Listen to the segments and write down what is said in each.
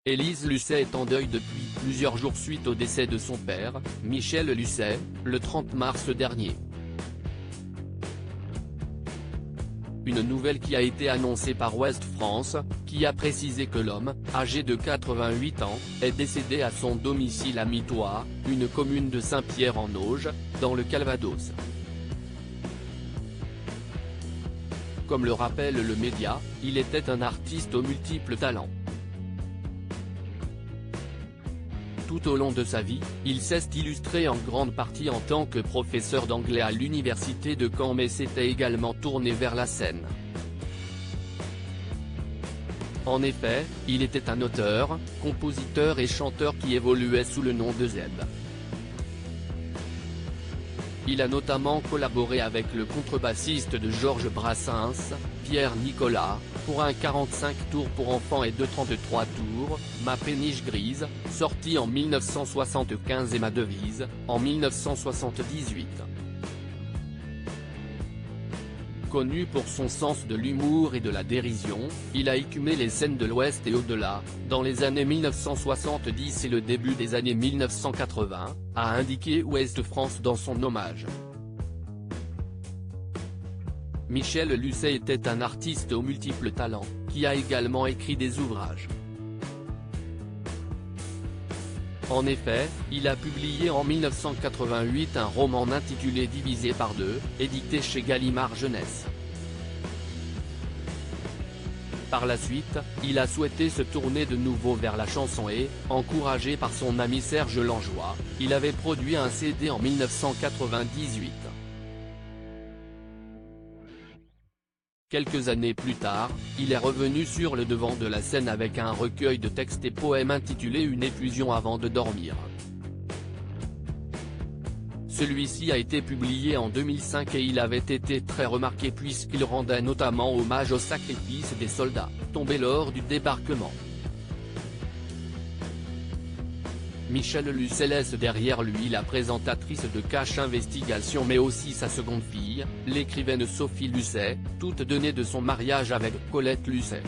Élise Lucet est en deuil depuis plusieurs jours suite au décès de son père, Michel Lucet, le 30 mars dernier. Une nouvelle qui a été annoncée par Ouest France, qui a précisé que l'homme, âgé de 88 ans, est décédé à son domicile à Mitois, une commune de Saint-Pierre-en-Auge, dans le Calvados. Comme le rappelle le média, il était un artiste aux multiples talents. Tout au long de sa vie, il s'est illustré en grande partie en tant que professeur d'anglais à l'université de Caen, mais s'était également tourné vers la scène. En effet, il était un auteur, compositeur et chanteur qui évoluait sous le nom de Zeb. Il a notamment collaboré avec le contrebassiste de Georges Brassens, Pierre Nicolas, pour un 45 tours pour enfants et 2 33 tours, Ma péniche grise, sorti en 1975 et Ma devise, en 1978. Connu pour son sens de l'humour et de la dérision, il a écumé les scènes de l'Ouest et au-delà, dans les années 1970 et le début des années 1980, a indiqué Ouest France dans son hommage. Michel Lucet était un artiste aux multiples talents, qui a également écrit des ouvrages. En effet, il a publié en 1988 un roman intitulé Divisé par deux, édité chez Gallimard Jeunesse. Par la suite, il a souhaité se tourner de nouveau vers la chanson et, encouragé par son ami Serge Langlois, il avait produit un CD en 1998. Quelques années plus tard, il est revenu sur le devant de la scène avec un recueil de textes et poèmes intitulé Une effusion avant de dormir. Celui-ci a été publié en 2005 et il avait été très remarqué puisqu'il rendait notamment hommage au sacrifice des soldats, tombés lors du débarquement. Michel Lucet laisse derrière lui la présentatrice de Cache Investigation mais aussi sa seconde fille, l'écrivaine Sophie Lucet, toutes deux nées de son mariage avec Colette Lucet.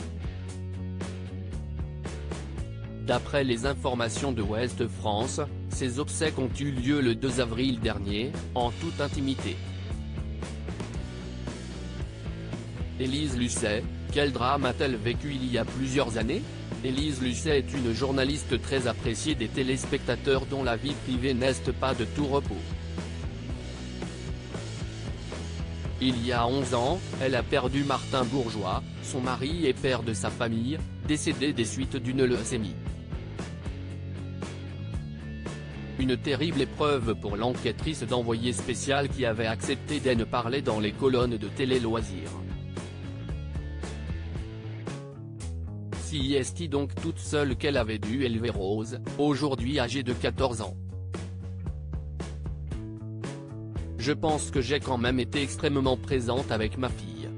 D'après les informations de Ouest France, ces obsèques ont eu lieu le 2 avril dernier, en toute intimité. Élise Lucet, quel drame a-t-elle vécu il y a plusieurs années ? Élise Lucet est une journaliste très appréciée des téléspectateurs dont la vie privée n'est pas de tout repos. Il y a 11 ans, elle a perdu Martin Bourgeois, son mari et père de sa famille, décédé des suites d'une leucémie. Une terrible épreuve pour l'enquêtrice d'Envoyé spécial qui avait accepté d'en parler dans les colonnes de Télé Loisirs. Si est donc toute seule qu'elle avait dû élever Rose, aujourd'hui âgée de 14 ans. Je pense que j'ai quand même été extrêmement présente avec ma fille.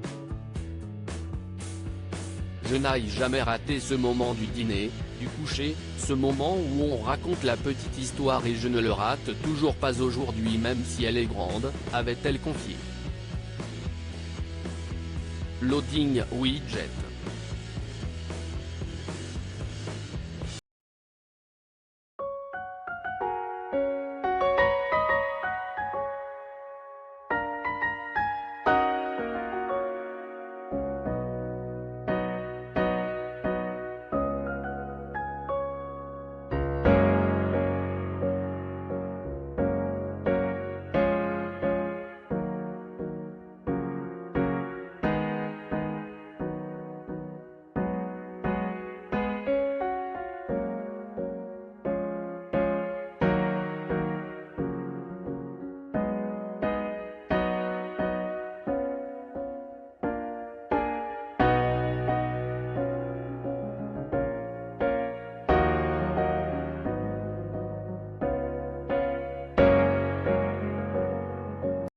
Je n'ai jamais raté ce moment du dîner, du coucher, ce moment où on raconte la petite histoire et je ne le rate toujours pas aujourd'hui même si elle est grande, avait-elle confié. Loading Widget.